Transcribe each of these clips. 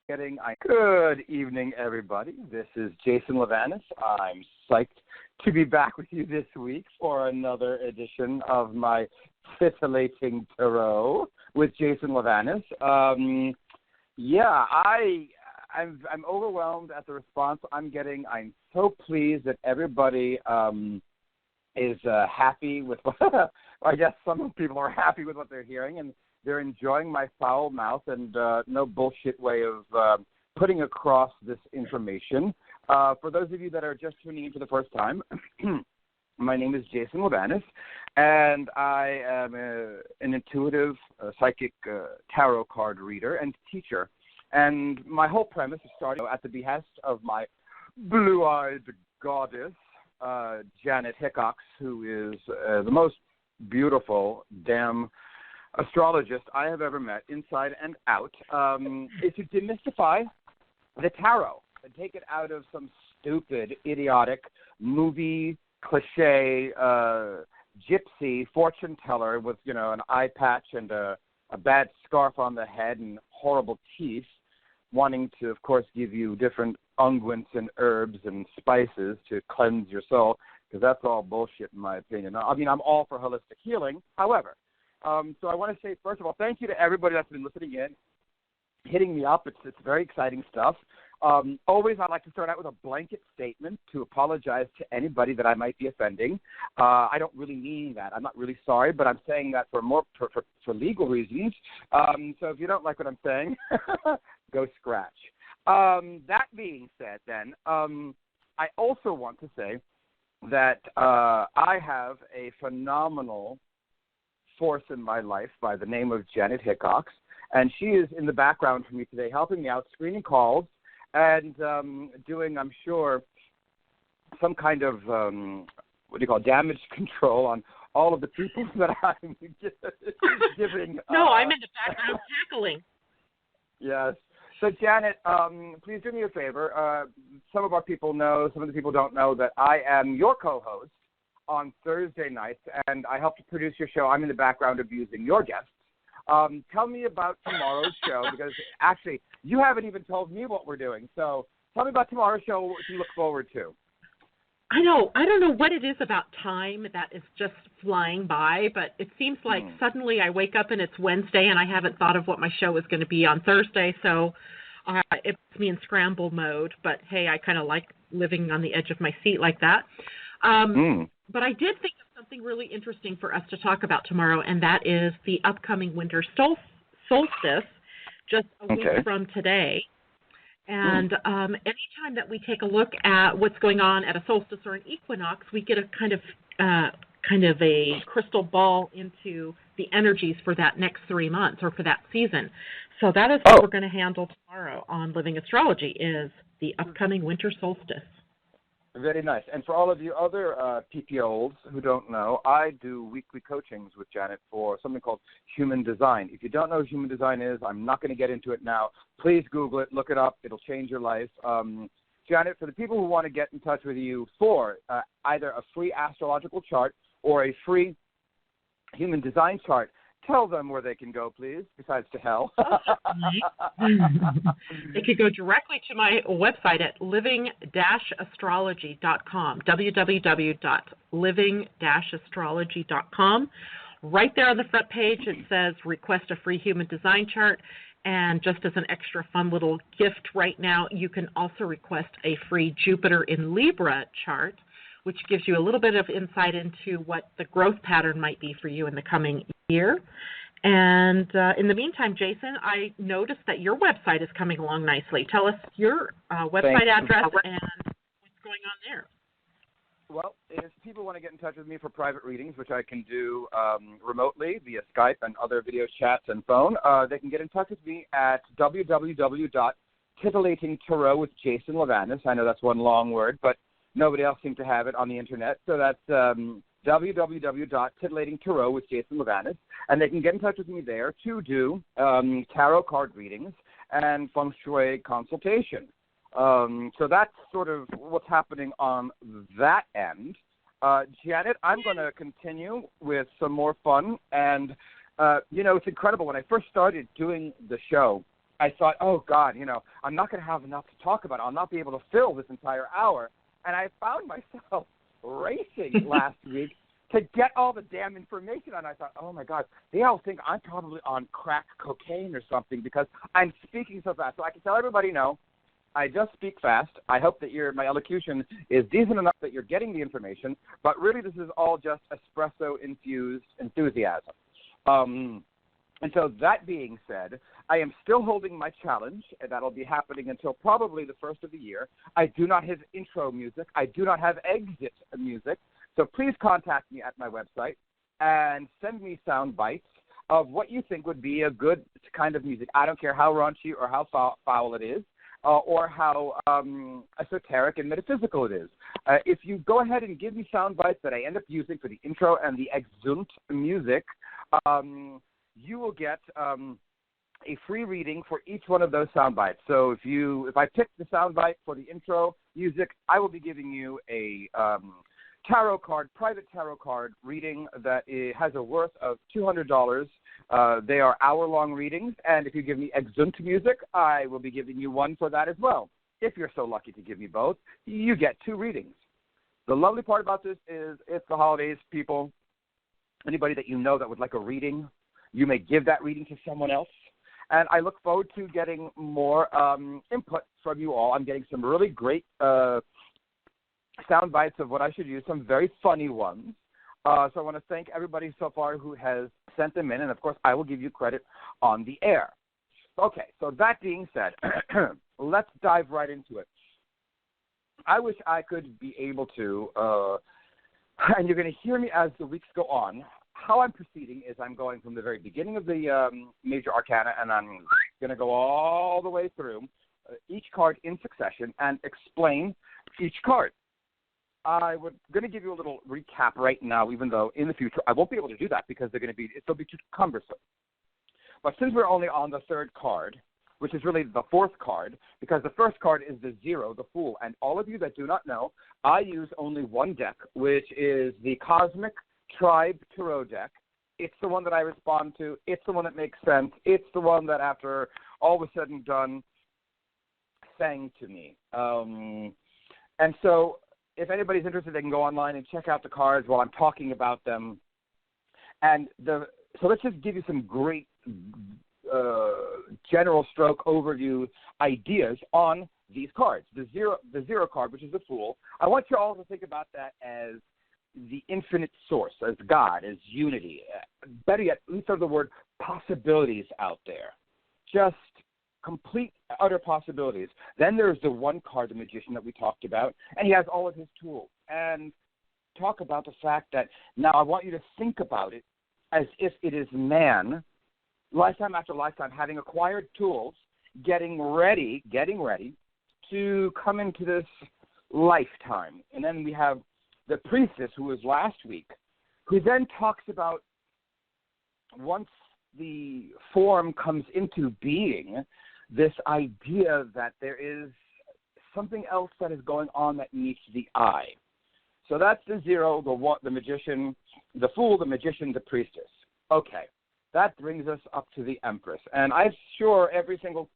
Good evening, everybody. This is Jason Livanis. I'm psyched to be back with you this week for another edition of my Titillating Tarot with Jason Livanis. I'm overwhelmed at the response I'm getting. I'm so pleased that everybody is happy with what I guess some people are happy with what they're hearing, and they're enjoying my foul mouth and no bullshit way of putting across this information. For those of you that are just tuning in for the first time, my name is Jason Livanis, and I am an intuitive, psychic tarot card reader and teacher. And my whole premise is starting at the behest of my blue-eyed goddess, Janet Hickox, who is the most beautiful damn astrologist I have ever met, inside and out, is to demystify the tarot and take it out of some stupid, idiotic, movie, cliche, gypsy fortune teller with, an eye patch and a bad scarf on the head and horrible teeth, wanting to, of course, give you different unguents and herbs and spices to cleanse your soul, because that's all bullshit in my opinion. I mean, I'm all for holistic healing. However, so I want to say, first of all, thank you to everybody that's been listening in, hitting me up. It's very exciting stuff. Always, I like to start out with a blanket statement to apologize to anybody that I might be offending. I don't really mean that. I'm not really sorry, but I'm saying that for legal reasons. So if you don't like what I'm saying, go scratch. That being said, then, I also want to say that I have a phenomenal force in my life by the name of Janet Hickox, and she is in the background for me today, helping me out, screening calls, and doing, I'm sure, some kind of, damage control on all of the people that I'm giving. No, I'm in the background tackling. Yes. So, Janet, please do me a favor. Some of our people know, some of the people don't know that I am your co-host on Thursday nights, and I help to produce your show. I'm in the background abusing your guests. Tell me about tomorrow's show, because actually you haven't even told me what we're doing. So tell me about tomorrow's show, what we can look forward to. I know. I don't know what it is about time that is just flying by, but it seems like suddenly I wake up and it's Wednesday and I haven't thought of what my show is going to be on Thursday, so it puts me in scramble mode. But, hey, I kind of like living on the edge of my seat like that. But I did think of something really interesting for us to talk about tomorrow, and that is the upcoming winter solstice, just a week from today. And anytime that we take a look at what's going on at a solstice or an equinox, we get a kind of a crystal ball into the energies for that next 3 months or for that season. So that is what we're going to handle tomorrow on Living Astrology, is the upcoming winter solstice. Very nice. And for all of you other PPOs who don't know, I do weekly coachings with Janet for something called human design. If you don't know what human design is, I'm not going to get into it now. Please Google it, look it up. It'll change your life. Janet, for the people who want to get in touch with you for either a free astrological chart or a free human design chart, tell them where they can go, please, besides to hell. They could go directly to my website at living-astrology.com, www.living-astrology.com. Right there on the front page, it says request a free human design chart. And just as an extra fun little gift right now, you can also request a free Jupiter in Libra chart, which gives you a little bit of insight into what the growth pattern might be for you in the coming year. And in the meantime, Jason, I noticed that your website is coming along nicely. Tell us your website address and what's going on there. Well, if people want to get in touch with me for private readings, which I can do remotely via Skype and other video chats and phone, they can get in touch with me at www.titillating Tarot with Jason Livanis. I know that's one long word, but nobody else seems to have it on the internet. So that's www.titillating Tarot with Jason Livanis. And they can get in touch with me there to do tarot card readings and Feng Shui consultation. So that's sort of what's happening on that end. Janet, I'm going to continue with some more fun. And, it's incredible. When I first started doing the show, I thought, oh, God, I'm not going to have enough to talk about. I'll not be able to fill this entire hour. And I found myself racing last week to get all the damn information. And I thought, oh, my God, they all think I'm probably on crack cocaine or something because I'm speaking so fast. So I can tell everybody, no, I just speak fast. I hope that my elocution is decent enough that you're getting the information. But really, this is all just espresso-infused enthusiasm. And so that being said, I am still holding my challenge, and that'll be happening until probably the first of the year. I do not have intro music. I do not have exit music. So please contact me at my website and send me sound bites of what you think would be a good kind of music. I don't care how raunchy or how foul it is, or how esoteric and metaphysical it is. If you go ahead and give me sound bites that I end up using for the intro and the exunt music, you will get a free reading for each one of those sound bites. So if I pick the sound bite for the intro music, I will be giving you a private tarot card reading that has a worth of $200. They are hour-long readings, and if you give me exunt music, I will be giving you one for that as well. If you're so lucky to give me both, you get 2 readings. The lovely part about this is it's the holidays, people. Anybody that you know that would like a reading, you may give that reading to someone else. And I look forward to getting more input from you all. I'm getting some really great sound bites of what I should use, some very funny ones. So I want to thank everybody so far who has sent them in. And, of course, I will give you credit on the air. Okay, so that being said, let's dive right into it. I wish I could be able to, and you're going to hear me as the weeks go on. How I'm proceeding is I'm going from the very beginning of the major arcana, and I'm going to go all the way through each card in succession and explain each card. I'm going to give you a little recap right now, even though in the future I won't be able to do that because it'll be too cumbersome. But since we're only on the 3rd card, which is really the 4th card, because the first card is the 0, the Fool. And all of you that do not know, I use only one deck, which is the Cosmic Tribe Tarot deck. It's the one that I respond to. It's the one that makes sense. It's the one that after all was said and done sang to me. And so if anybody's interested, they can go online and check out the cards while I'm talking about them. And so let's just give you some great general stroke overview ideas on these cards. The zero card, which is the Fool, I want you all to think about that as the infinite source, as God, as unity. Better yet, let's throw the word possibilities out there. Just complete, utter possibilities. Then there's the 1 card, the Magician, that we talked about, and he has all of his tools. And talk about the fact that now I want you to think about it as if it is man, lifetime after lifetime, having acquired tools, getting ready to come into this lifetime. And then we have the Priestess, who was last week, who then talks about once the form comes into being, this idea that there is something else that is going on that meets the eye. So that's the 0, the Magician, the Fool, the Magician, the Priestess. Okay, that brings us up to the Empress. And I'm sure every single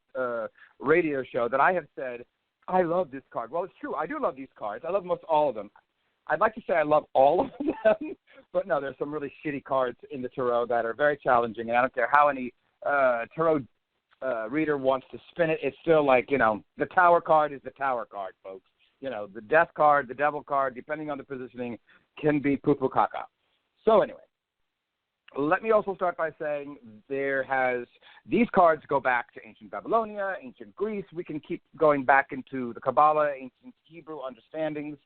radio show that I have said, I love this card. Well, it's true. I do love these cards. I love most all of them. I'd like to say I love all of them, but no, there's some really shitty cards in the tarot that are very challenging, and I don't care how any tarot reader wants to spin it. It's still like, the Tower card is the Tower card, folks. The Death card, the Devil card, depending on the positioning, can be poo-poo caca. So anyway, let me also start by saying these cards go back to ancient Babylonia, ancient Greece. We can keep going back into the Kabbalah, ancient Hebrew understandings.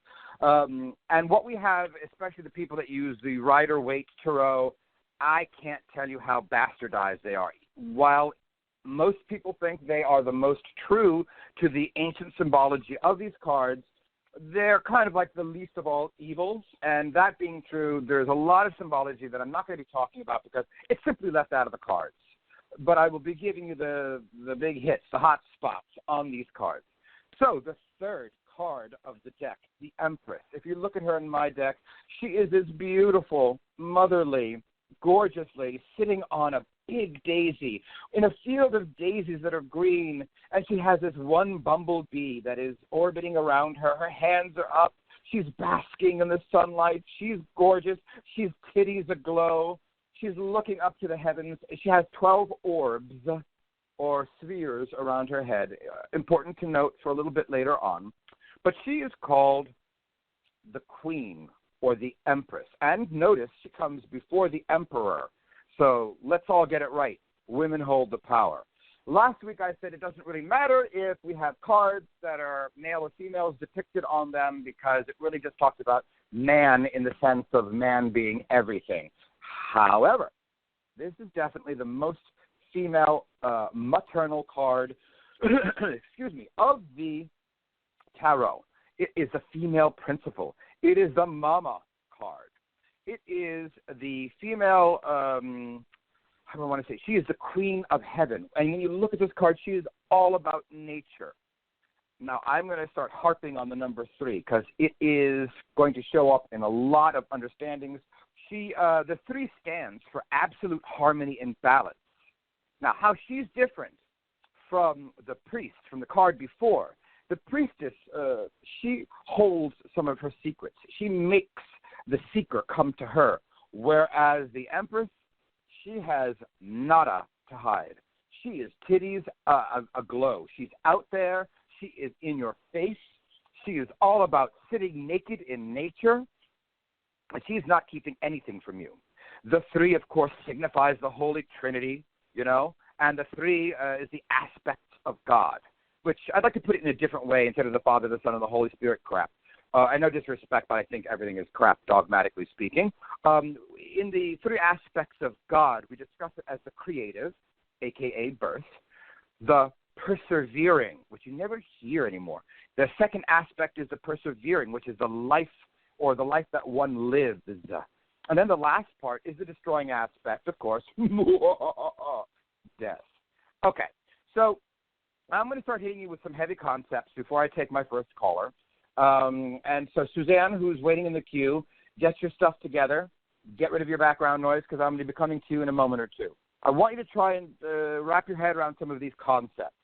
And what we have, especially the people that use the Rider-Waite Tarot, I can't tell you how bastardized they are. While most people think they are the most true to the ancient symbology of these cards, they're kind of like the least of all evils. And that being true, there's a lot of symbology that I'm not going to be talking about because it's simply left out of the cards. But I will be giving you the big hits, the hot spots on these cards. So the 3rd card of the deck, the Empress. If you look at her in my deck, she is this beautiful, motherly, gorgeous lady sitting on a big daisy in a field of daisies that are green, and she has this one bumblebee that is orbiting around her. Her hands are up. She's basking in the sunlight. She's gorgeous. She's titties aglow. She's looking up to the heavens. She has 12 orbs or spheres around her head. Important to note for a little bit later on. But she is called the Queen or the Empress. And notice she comes before the Emperor. So let's all get it right. Women hold the power. Last week I said it doesn't really matter if we have cards that are male or females depicted on them because it really just talks about man in the sense of man being everything. However, this is definitely the most female maternal card excuse me, of the tarot. It is the female principle. It is the mama card. It is the female how do I want to say? She is the queen of heaven. And when you look at this card, she is all about nature. Now, I'm going to start harping on the number 3 because it is going to show up in a lot of understandings. The 3 stands for absolute harmony and balance. Now, how she's different from the priest, from the card before, the priestess, she holds some of her secrets. She makes the seeker come to her, whereas the Empress, she has nada to hide. She is titties aglow. She's out there. She is in your face. She is all about sitting naked in nature. And she's not keeping anything from you. The 3, of course, signifies the Holy Trinity, you know, and the 3 is the aspect of God, which I'd like to put it in a different way instead of the Father, the Son, and the Holy Spirit crap. I know disrespect, but I think everything is crap, dogmatically speaking. In the 3 aspects of God, we discuss it as the creative, a.k.a. birth, the persevering, which you never hear anymore. The second aspect is the persevering, which is the life or the life that one lives. And then the last part is the destroying aspect, of course, death. Okay, so I'm going to start hitting you with some heavy concepts before I take my first caller. And so, Suzanne, who's waiting in the queue, get your stuff together. Get rid of your background noise because I'm going to be coming to you in a moment or two. I want you to try and wrap your head around some of these concepts.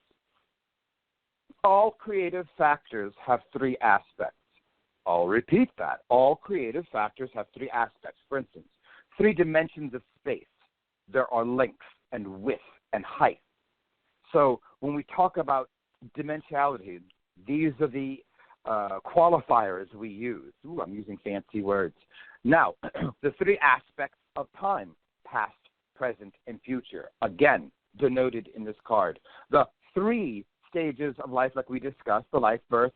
All creative factors have 3 aspects. I'll repeat that. All creative factors have 3 aspects. For instance, 3 dimensions of space. There are length and width and height. So when we talk about dimensionality, these are the qualifiers we use. Ooh, I'm using fancy words. Now, the 3 aspects of time, past, present, and future, again, denoted in this card. The 3 stages of life, like we discussed, the life, birth,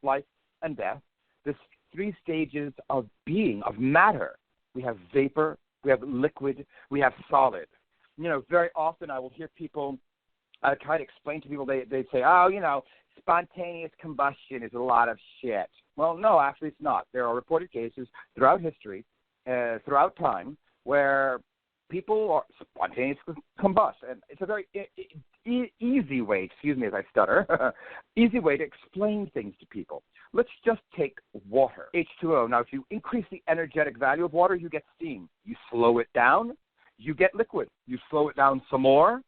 life, and death. The 3 stages of being, of matter. We have vapor, we have liquid, we have solid. You know, very often I will hear people try to explain to people, they say, oh, you know, spontaneous combustion is a lot of shit. Well, no, actually it's not. There are reported cases throughout history, throughout time, where people are spontaneously combust. And it's a very easy way, excuse me as I stutter, easy way to explain things to people. Let's just take water, H2O. Now, if you increase the energetic value of water, you get steam. You slow it down, you get liquid. You slow it down some more,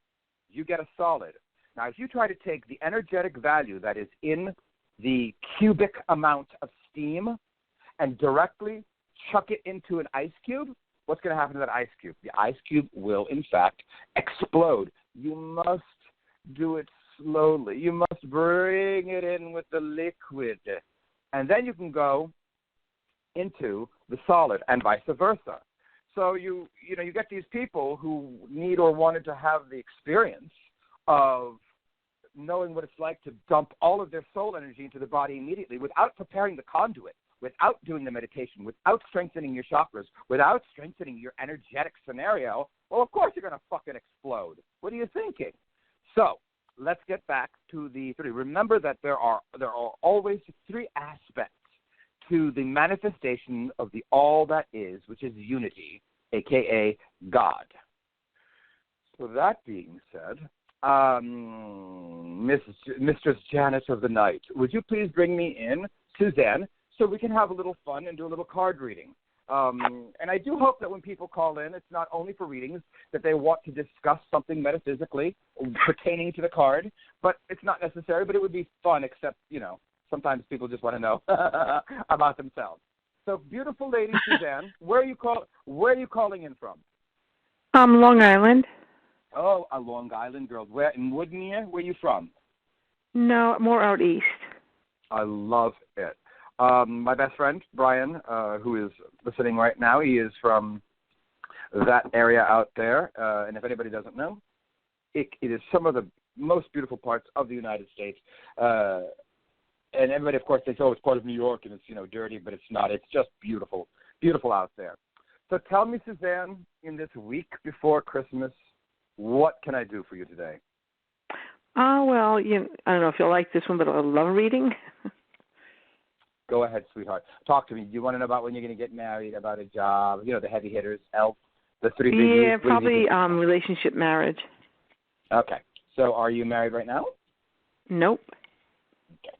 you get a solid. Now, if you try to take the energetic value that is in the cubic amount of steam and directly chuck it into an ice cube, what's going to happen to that ice cube? The ice cube will, in fact, explode. You must do it slowly. You must bring it in with the liquid. And then you can go into the solid and vice versa. So you get these people who need or wanted to have the experience of knowing what it's like to dump all of their soul energy into the body immediately without preparing the conduit, without doing the meditation, without strengthening your chakras, without strengthening your energetic scenario. Well, of course you're going to fucking explode. What are you thinking? So let's get back to the 3. Remember that there are always 3 aspects to the manifestation of the all that is, which is unity, a.k.a. God. So that being said, Mistress Janet of the Night, would you please bring me in Suzanne so we can have a little fun and do a little card reading? And I do hope that when people call in, it's not only for readings, that they want to discuss something metaphysically pertaining to the card, but it's not necessary, but it would be fun, except, sometimes people just want to know about themselves. So, beautiful lady Suzanne, where are you calling in from? Long Island. Oh, a Long Island girl. Where in Woodmere? Where are you from? No, more out east. I love it. My best friend, Brian, who is listening right now, he is from that area out there. And if anybody doesn't know, it is some of the most beautiful parts of the United States. And everybody, of course, thinks, it's part of New York and it's, dirty, but it's not. It's just beautiful, beautiful out there. So tell me, Suzanne, in this week before Christmas, what can I do for you today? Well, I don't know if you'll like this one, but a love reading. Go ahead, sweetheart. Talk to me. You want to know about when you're going to get married, about a job, the heavy hitters, elf, the three big. Yeah, probably relationship, marriage. Okay. So are you married right now? Nope. Okay.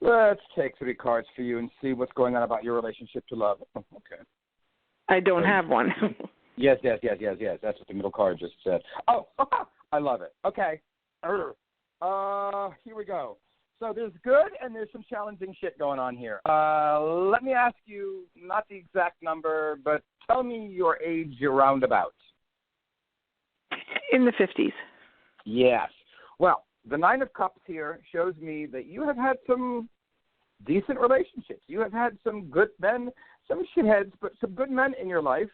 Let's take 3 cards for you and see what's going on about your relationship to love. Okay. I don't have one. Yes. That's what the middle card just said. Oh, I love it. Okay. Here we go. So there's good and there's some challenging shit going on here. Let me ask you, not the exact number, but tell me your age roundabout. In the 50s. Yes. Well, the 9 of Cups here shows me that you have had some decent relationships. You have had some good men, some shitheads, but some good men in your life,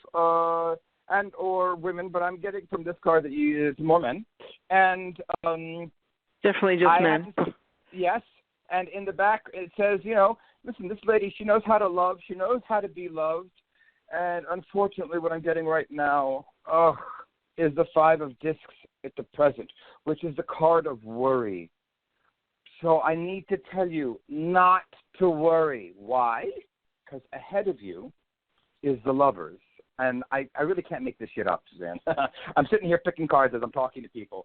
and or women, but I'm getting from this card that you use more men. And definitely just men. Yes, and in the back it says, listen, this lady, she knows how to love. She knows how to be loved. And unfortunately, what I'm getting right now is the 5 of Discs at the present, which is the card of worry. So I need to tell you not to worry. Why? Because ahead of you is the Lovers. And I really can't make this shit up, Suzanne. I'm sitting here picking cards as I'm talking to people.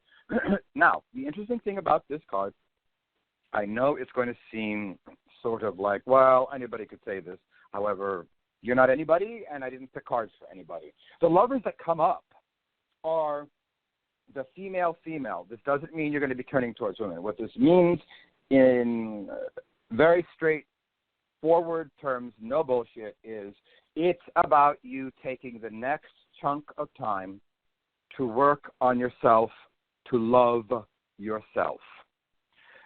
Now, the interesting thing about this card, I know it's going to seem sort of like, well, anybody could say this. However, you're not anybody, and I didn't pick cards for anybody. The Lovers that come up are the female. This doesn't mean you're going to be turning towards women. What this means in very straightforward terms, no bullshit, is it's about you taking the next chunk of time to work on yourself, to love yourself.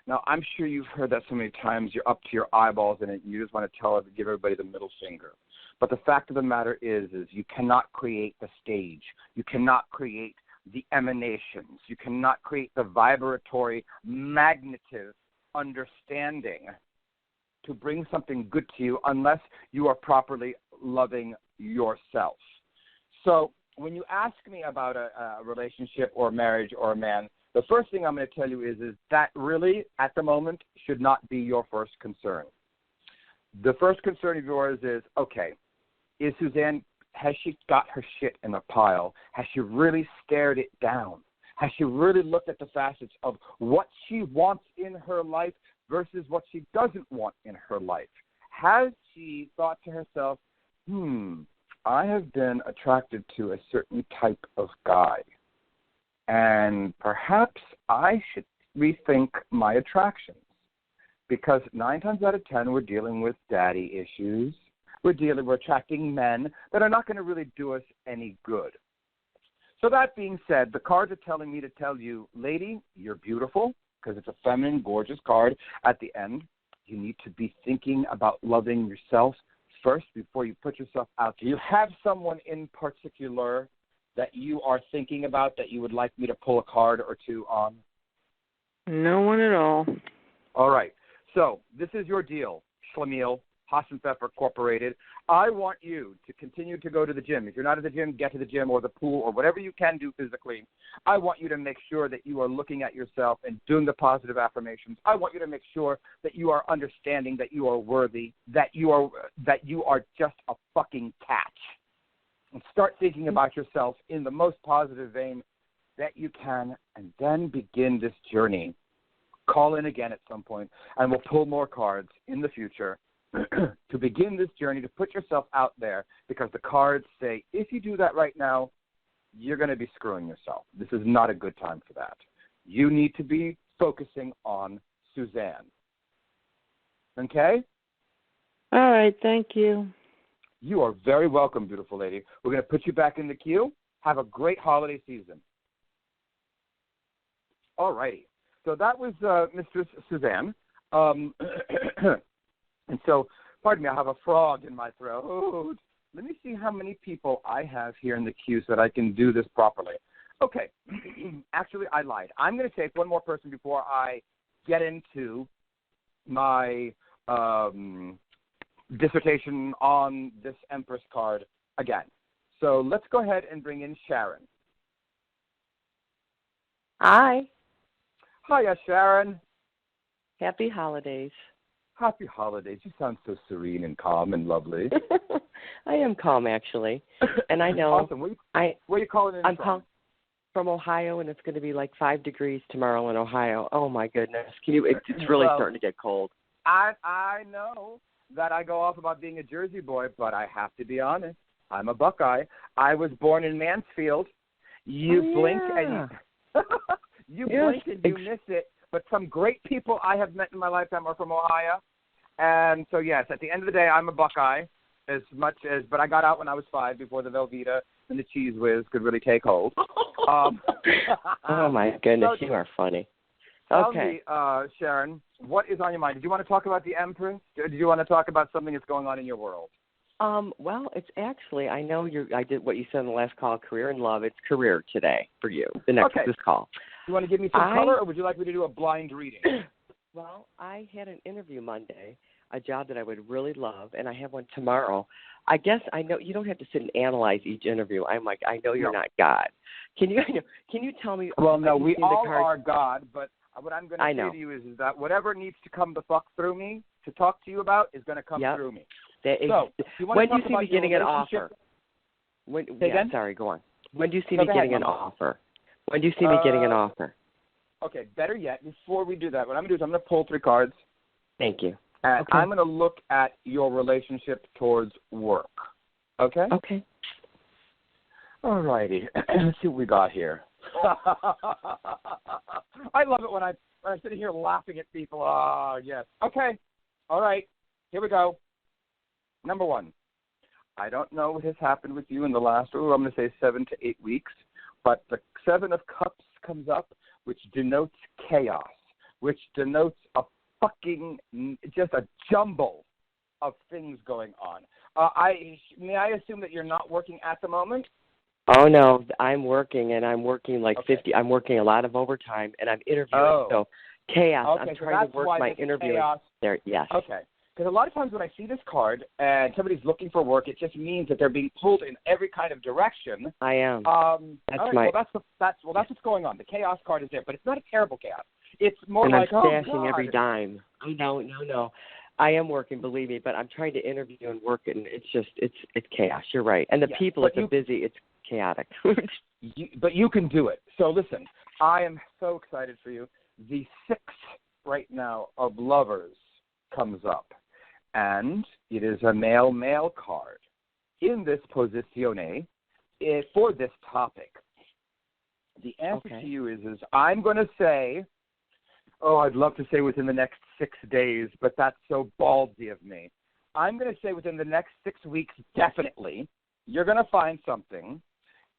Now, I'm sure you've heard that so many times. You're up to your eyeballs in it, and you just want to give everybody the middle finger. But the fact of the matter is you cannot create the stage. You cannot create the emanations. You cannot create the vibratory, magnetic understanding to bring something good to you unless you are properly loving yourself. So when you ask me about a relationship or marriage or a man, the first thing I'm going to tell you is that really, at the moment, should not be your first concern. The first concern of yours is, okay, is Suzanne, has she got her shit in a pile? Has she really stared it down? Has she really looked at the facets of what she wants in her life versus what she doesn't want in her life? Has she thought to herself, I have been attracted to a certain type of guy, and perhaps I should rethink my attractions, because 9 times out of 10 we're dealing with daddy issues. We're attracting men that are not going to really do us any good. So that being said, the cards are telling me to tell you, lady, you're beautiful, because it's a feminine, gorgeous card at the end. You need to be thinking about loving yourself first before you put yourself out. Do you have someone in particular that you are thinking about that you would like me to pull a card or two on? No one at all. All right. So this is your deal, Schlemiel, Hassan Pfeffer Incorporated. I want you to continue to go to the gym. If you're not at the gym, get to the gym or the pool or whatever you can do physically. I want you to make sure that you are looking at yourself and doing the positive affirmations. I want you to make sure that you are understanding that you are worthy, that you are just a fucking catch. And start thinking about yourself in the most positive vein that you can, and then begin this journey. Call in again at some point, and we'll pull more cards in the future. to begin this journey, to put yourself out there, because the cards say if you do that right now, you're going to be screwing yourself. This is not a good time for that. You need to be focusing on Suzanne. Okay? All right, thank you. You are very welcome, beautiful lady. We're going to put you back in the queue. Have a great holiday season. All righty. So that was Mistress Suzanne. And so, pardon me, I have a frog in my throat. Let me see how many people I have here in the queue so that I can do this properly. Okay. Actually, I lied. I'm going to take one more person before I get into my dissertation on this Empress card again. So let's go ahead and bring in Sharon. Hi. Hiya, Sharon. Happy holidays. Happy holidays. You sound so serene and calm and lovely. I am calm, actually. And I know. Awesome. Where are you calling in I'm from? From Ohio, and it's going to be like 5 degrees tomorrow in Ohio. Oh, my goodness. It's really starting to get cold. I know that I go off about being a Jersey boy, but I have to be honest. I'm a Buckeye. I was born in Mansfield. You blink and you blink and you miss it. But some great people I have met in my lifetime are from Ohio. And so, yes, at the end of the day, I'm a Buckeye but I got out when I was 5 before the Velveeta and the Cheese Whiz could really take hold. Oh, my goodness, you are funny. Tell me, Sharon, what is on your mind? Did you want to talk about the Empress? Or did you want to talk about something that's going on in your world? Well, it's actually, I know I did what you said in the last call, career and love. It's career today for you, this call. You want to give me some color, or would you like me to do a blind reading? Well, I had an interview Monday, a job that I would really love, and I have one tomorrow. I guess I know you don't have to sit and analyze each interview. I'm like, I know you're not God. Can you tell me? Well, no, we all are God, but what I'm going to say to you is that whatever needs to come the fuck through me to talk to you about is going to come through me. So, when do you see me getting an offer? Sorry, go on. When do you see me getting an offer? When do you see me getting an offer? Okay, better yet, before we do that, what I'm going to do is I'm going to pull 3 cards. Thank you. And I'm going to look at your relationship towards work. Okay? Okay. All righty. Let's see what we got here. I love it when I'm sitting here laughing at people. Oh, yes. Okay. All right. Here we go. Number 1. I don't know what has happened with you in the last, I'm going to say 7 to 8 weeks, but the 7 of Cups comes up, which denotes chaos, which denotes a fucking, just a jumble of things going on. May I assume that you're not working at the moment? Oh, no, I'm working, and I'm working like 50. I'm working a lot of overtime, and I'm interviewing, so chaos. Okay, I'm trying to work my interview there. Yes. Okay. Because a lot of times when I see this card and somebody's looking for work, it just means that they're being pulled in every kind of direction. I am. That's what's going on. The chaos card is there, but it's not a terrible chaos. It's more and like, I'm stashing every dime. No. I am working, believe me, but I'm trying to interview and work, and it's chaos. You're right. And the people, if they're busy, it's chaotic. But you can do it. So listen, I am so excited for you. The 6 right now of Lovers comes up, and it is a male card. In this posizione, for this topic, the answer to you is I'm going to say, I'd love to say within the next 6 days, but that's so ballsy of me. I'm going to say within the next 6 weeks, definitely, you're going to find something.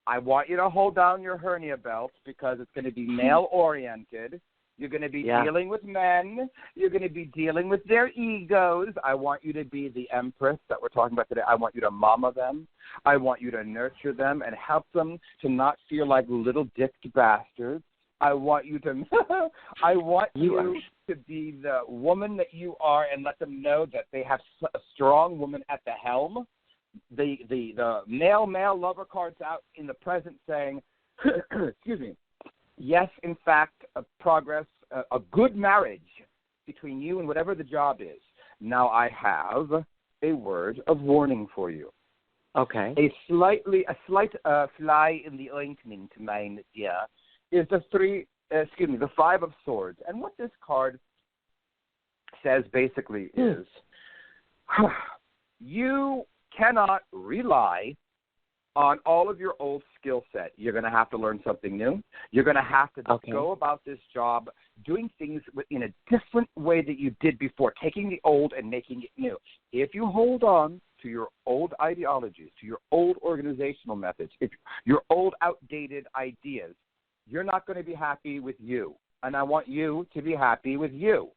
I want you to hold down your hernia belt because it's going to be male-oriented. You're going to be dealing with men. You're going to be dealing with their egos. I want you to be the Empress that we're talking about today. I want you to mama them. I want you to nurture them and help them to not feel like little dicked bastards. I want you to to be the woman that you are and let them know that they have a strong woman at the helm. The male lover cards out in the present saying, excuse me, yes, in fact, progress, a good marriage between you and whatever the job is. Now I have a word of warning for you. Okay. A slight fly in the ointment, mein dear, is the 5 of Swords. And what this card says basically is, You cannot rely on all of your old skill set. You're going to have to learn something new. You're going to have to go about this job doing things in a different way that you did before, taking the old and making it new. If you hold on to your old ideologies, to your old organizational methods, if your old outdated ideas, you're not going to be happy with you. And I want you to be happy with you.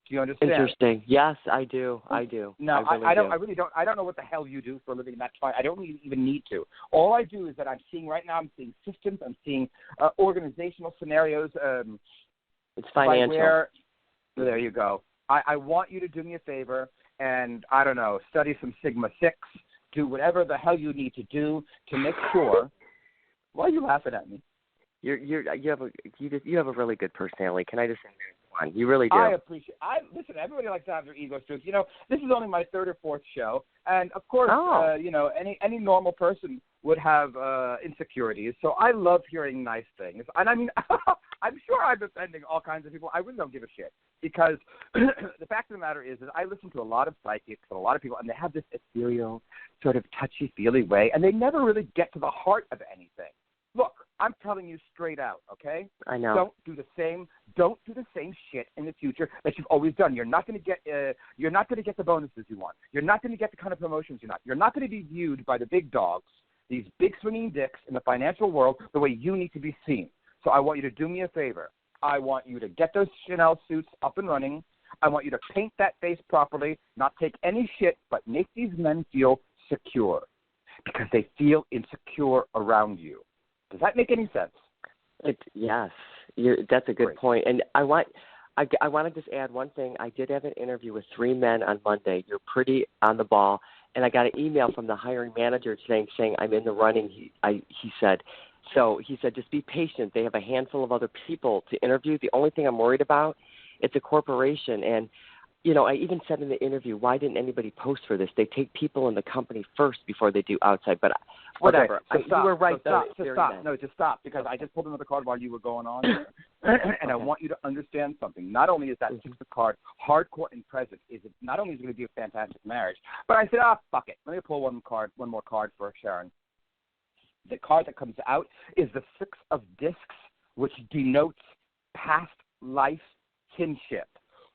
Do you understand? Interesting. Yes, I do. No, I really don't. I don't know what the hell you do for a living, and that's fine. I don't even need to. All I do is that I'm seeing right now, I'm seeing systems, I'm seeing organizational scenarios. It's financial. There you go. I want you to do me a favor and, I don't know, study some Sigma 6, do whatever the hell you need to do to make sure. Why are you laughing at me? You have a really good personality. Can I just say one? You really do. I appreciate. Listen. Everybody likes to have their ego strokes. You know, this is only my third or fourth show, and of course, you know, any normal person would have insecurities. So I love hearing nice things, and I mean, I'm sure I'm offending all kinds of people. I really don't give a shit because the fact of the matter is I listen to a lot of psychics and a lot of people, and they have this ethereal, sort of touchy-feely way, and they never really get to the heart of anything. Look, I'm telling you straight out, okay? I know. Don't do the same shit in the future that you've always done. You're not going to get the bonuses you want. You're not going to get the kind of promotions you want. You're not going to be viewed by the big dogs, these big swinging dicks in the financial world, the way you need to be seen. So I want you to do me a favor. I want you to get those Chanel suits up and running. I want you to paint that face properly, not take any shit, but make these men feel secure because they feel insecure around you. Does that make any sense? Yes, that's a good point. And I want to just add one thing. I did have an interview with 3 men on Monday. You're pretty on the ball. And I got an email from the hiring manager today saying I'm in the running. He said, just be patient. They have a handful of other people to interview. The only thing I'm worried about, it's a corporation. And, you know, I even said in the interview, why didn't anybody post for this? They take people in the company first before they do outside. But whatever. Okay, so stop. You were right. Just stop, because I just pulled another card while you were going on. And I want you to understand something. Not only is that particular card hardcore and present, not only is it going to be a fantastic marriage, but I said, fuck it. Let me pull one more card for Sharon. The card that comes out is the 6 of Discs, which denotes past life kinship.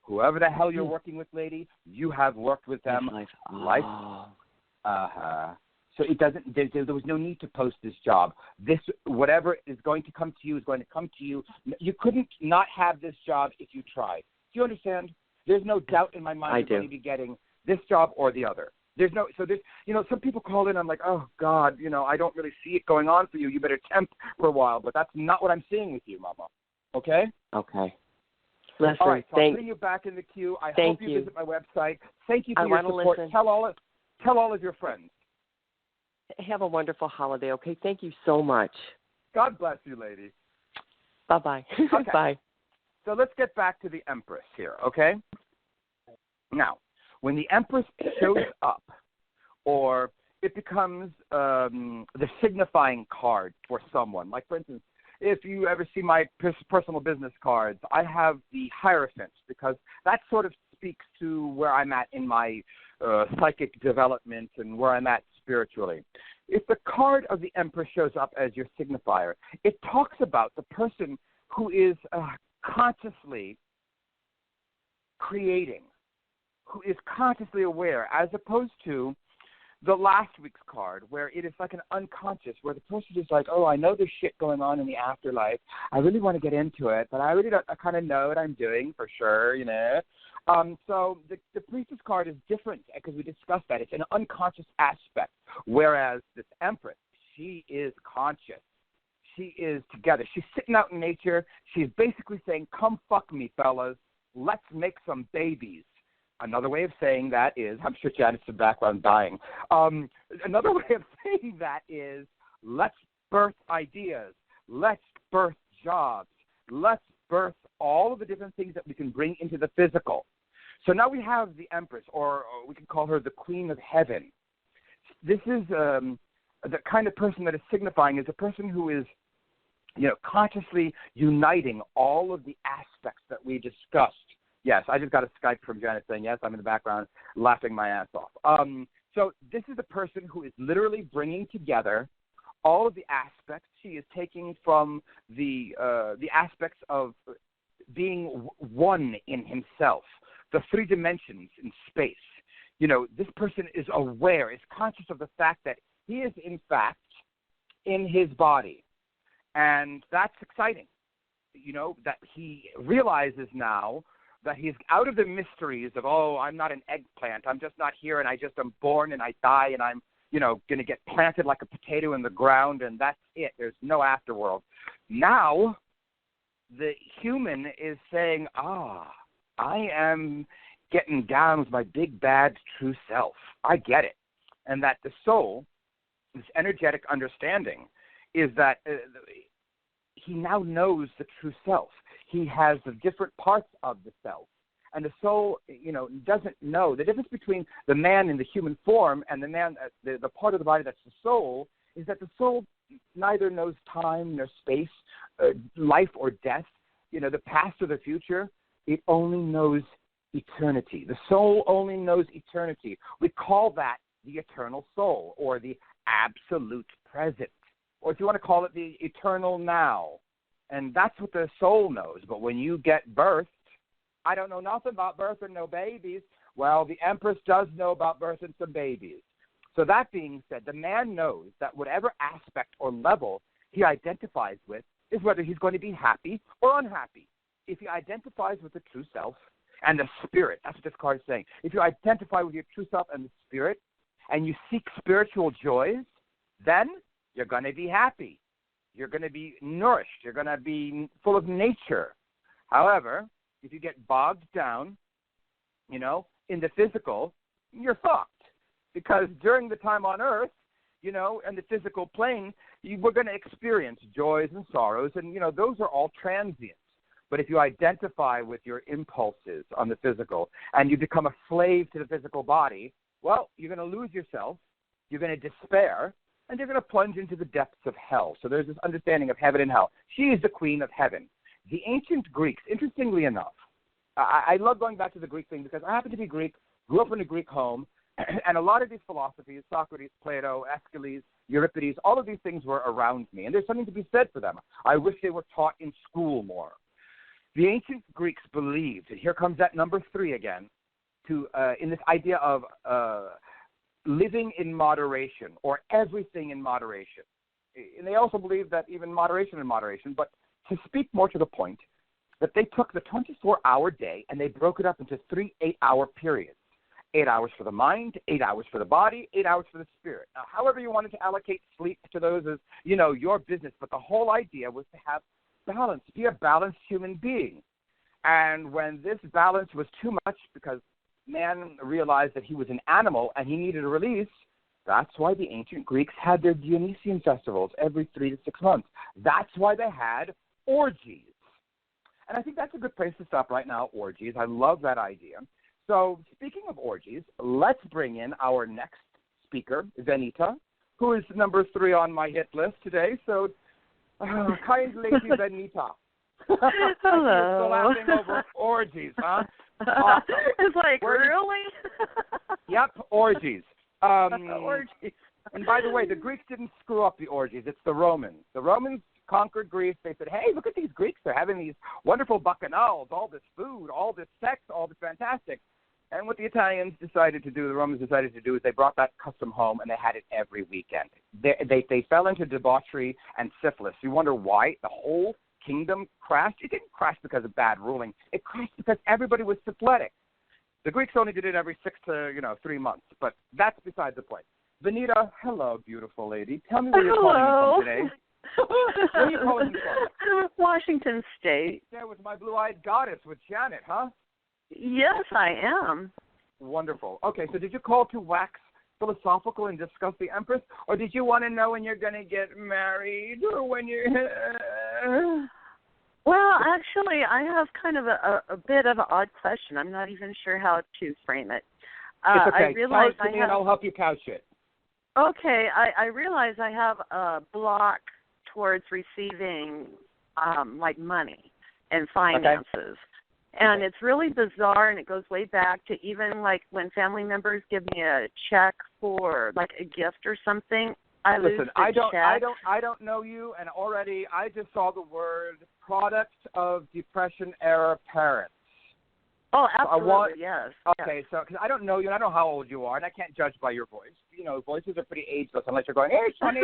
Whoever the hell you're working with, lady, you have worked with them. Life. So it doesn't. There was no need to post this job. Whatever is going to come to you is going to come to you. You couldn't not have this job if you tried. Do you understand? There's no doubt in my mind you're going to be getting this job or the other. There's, you know, some people call in. I'm like, oh God, you know, I don't really see it going on for you. You better temp for a while. But that's not what I'm seeing with you, Mama. Okay. Okay. Listen, all right, so I'm putting you back in the queue. I hope you visit my website. Thank you for your support. Tell all of your friends. Have a wonderful holiday, okay? Thank you so much. God bless you, lady. Bye-bye. Okay. Bye. So let's get back to the Empress here, okay? Now, when the Empress shows up, or it becomes the signifying card for someone, like, for instance, if you ever see my personal business cards, I have the Hierophant because that sort of speaks to where I'm at in my psychic development and where I'm at spiritually. If the card of the Empress shows up as your signifier, it talks about the person who is consciously creating, who is consciously aware, as opposed to the last week's card, where it is like an unconscious, where the person is like, oh, I know there's shit going on in the afterlife. I really want to get into it, but I really don't. I kind of know what I'm doing for sure, you know. So the Priestess card is different because we discussed that. It's an unconscious aspect, whereas this Empress, she is conscious. She is together. She's sitting out in nature. She's basically saying, come fuck me, fellas. Let's make some babies. Another way of saying that is, I'm sure Janet's in the background dying. Another way of saying that is, let's birth ideas. Let's birth jobs. Let's birth all of the different things that we can bring into the physical. So now we have the Empress, or we can call her the Queen of Heaven. This is the kind of person that is signifying is a person who is, you know, consciously uniting all of the aspects that we discussed Yes, I just got a Skype from Janet saying, yes, I'm in the background laughing my ass off. So this is a person who is literally bringing together all of the aspects. She is taking from the aspects of being one in himself, the three dimensions in space. You know, this person is aware, is conscious of the fact that he is, in fact, in his body. And that's exciting, you know, that he realizes now that he's out of the mysteries of, oh, I'm not an eggplant. I'm just not here, and I just am born, and I die, and I'm, you know, going to get planted like a potato in the ground, and that's it. There's no afterworld. Now, the human is saying, I am getting down with my big, bad, true self. I get it. And that the soul, this energetic understanding, is that he now knows the true self. He has the different parts of the self. And the soul, you know, doesn't know. The difference between the man in the human form and the man, the part of the body that's the soul, is that the soul neither knows time nor space, life or death, you know, the past or the future. It only knows eternity. The soul only knows eternity. We call that the eternal soul, or the absolute present, or if you want to call it the eternal now. And that's what the soul knows. But when you get birthed, I don't know nothing about birth and no babies. Well, the Empress does know about birth and some babies. So that being said, the man knows that whatever aspect or level he identifies with is whether he's going to be happy or unhappy. If he identifies with the true self and the spirit, that's what this card is saying. If you identify with your true self and the spirit, and you seek spiritual joys, then you're going to be happy. You're going to be nourished. You're going to be full of nature. However, if you get bogged down, you know, in the physical, you're fucked. Because during the time on Earth, you know, in the physical plane, we're going to experience joys and sorrows, and, you know, those are all transient. But if you identify with your impulses on the physical and you become a slave to the physical body, well, you're going to lose yourself, you're going to despair, and you're going to plunge into the depths of hell. So there's this understanding of heaven and hell. She is the queen of heaven. The ancient Greeks, interestingly enough, I love going back to the Greek thing because I happen to be Greek, grew up in a Greek home, and a lot of these philosophies, Socrates, Plato, Aeschylus, Euripides, all of these things were around me, and there's something to be said for them. I wish they were taught in school more. The ancient Greeks believed, and here comes that number 3 again, in this idea of living in moderation, or everything in moderation. And they also believed that even moderation in moderation, but to speak more to the point, that they took the 24-hour day and they broke it up into 3 8-hour periods. 8 hours for the mind, 8 hours for the body, 8 hours for the spirit. Now, however you wanted to allocate sleep to those is, you know, your business, but the whole idea was to have balance, be a balanced human being. And when this balance was too much because man realized that he was an animal and he needed a release, that's why the ancient Greeks had their Dionysian festivals every 3 to 6 months. That's why they had orgies. And I think that's a good place to stop right now, orgies. I love that idea. So speaking of orgies, let's bring in our next speaker, Venita, who is number 3 on my hit list today. So kind lady Venita. Hello. Still laughing over orgies, huh? Awesome. It's like, really? Yep, orgies. Orgies. And by the way, the Greeks didn't screw up the orgies. It's the Romans. The Romans conquered Greece. They said, hey, look at these Greeks. They're having these wonderful bacchanals, all this food, all this sex, all this fantastic. And what the Italians decided to do, the Romans decided to do, is they brought that custom home and they had it every weekend. They fell into debauchery and syphilis. You wonder why the whole kingdom crashed? It didn't crash because of bad ruling. It crashed because everybody was syphilitic. The Greeks only did it every 6 to 3 months, but that's beside the point. Venita, hello, beautiful lady. Tell me where you're calling from today. Where are you calling from? Washington State. Yeah, with my blue-eyed goddess, with Janet, huh? Yes, I am. Wonderful. Okay, so did you call to wax philosophical and discuss the Empress, or did you want to know when you're going to get married, or when you're... Well, actually, I have kind of a bit of an odd question. I'm not even sure how to frame it. It's okay. I realize Tell it to me and I'll help you couch it. Okay, I realize I have a block towards receiving, like money and finances. And it's really bizarre, and it goes way back to even like when family members give me a check for like a gift or something. Listen, I don't know you, and already I just saw the word product of Depression era parents. Oh, absolutely, So yes. Okay, so because I don't know you, and I don't know how old you are, and I can't judge by your voice. You know, voices are pretty ageless unless you're going, hey, Sonny.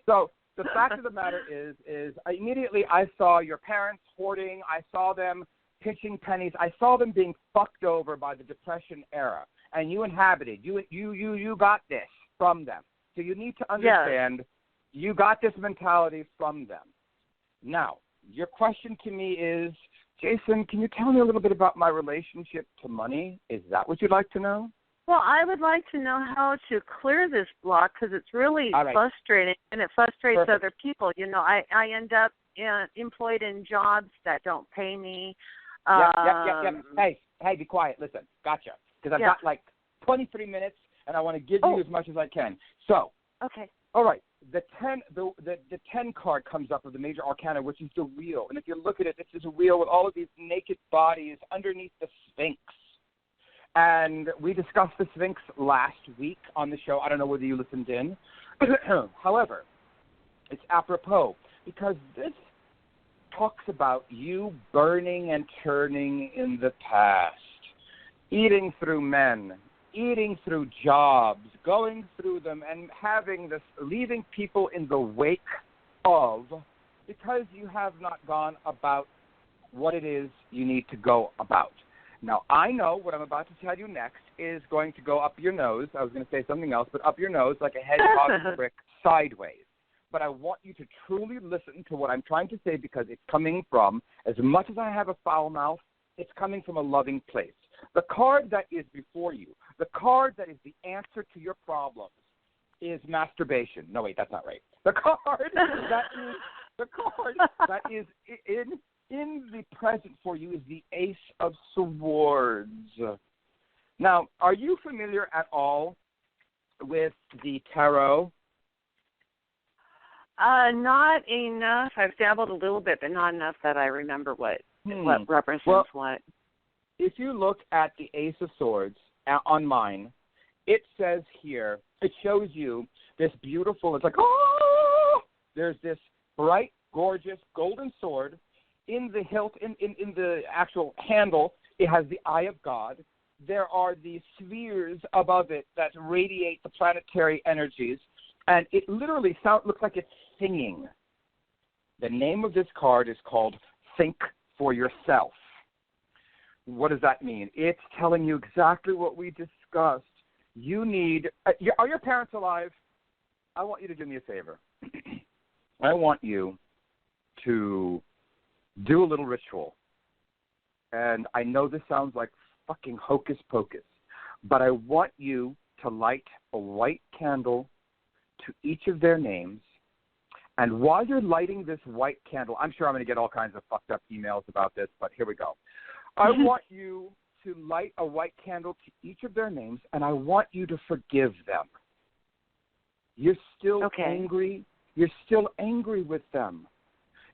So the fact of the matter is immediately I saw your parents hoarding. I saw them pinching pennies. I saw them being fucked over by the Depression era, and you inhabited. You got this from them. So you need to understand you got this mentality from them. Now, your question to me is, Jason, can you tell me a little bit about my relationship to money? Is that what you'd like to know? Well, I would like to know how to clear this block because it's really frustrating, and it frustrates other people. You know, I end up employed in jobs that don't pay me. Yep. Hey, be quiet. Listen, gotcha. Because I've got like 23 minutes, and I want to give you as much as I can. So, okay. All right. The 10 card comes up of the major arcana, which is the wheel. And if you look at it, this is a wheel with all of these naked bodies underneath the Sphinx. And we discussed the Sphinx last week on the show. I don't know whether you listened in. However, it's apropos because this talks about you burning and turning in the past, eating through men, eating through jobs, going through them, and having this, leaving people in the wake of, because you have not gone about what it is you need to go about. Now, I know what I'm about to tell you next is going to go up your nose. I was going to say something else, but up your nose like a hedgehog brick sideways. But I want you to truly listen to what I'm trying to say because it's coming from, as much as I have a foul mouth, it's coming from a loving place. The card that is before you, the card that is the answer to your problems is masturbation. No, wait, that's not right. The card that is in the present for you is the Ace of Swords. Now, are you familiar at all with the tarot? Not enough. I've dabbled a little bit, but not enough that I remember what represents what. If you look at the Ace of Swords on mine, it says here, it shows you this beautiful, it's like, there's this bright, gorgeous golden sword. In the hilt, in the actual handle, it has the eye of God. There are these spheres above it that radiate the planetary energies, and it literally looks like it's singing. The name of this card is called Think for Yourself. What does that mean? It's telling you exactly what we discussed. You need are your parents alive? I want you to do me a favor. I want you to do a little ritual. And I know this sounds like fucking hocus pocus, but I want you to light a white candle to each of their names. And while you're lighting this white candle, I'm sure I'm going to get all kinds of fucked up emails about this, but here we go. I want you to light a white candle to each of their names, and I want you to forgive them. You're still angry. You're still angry with them.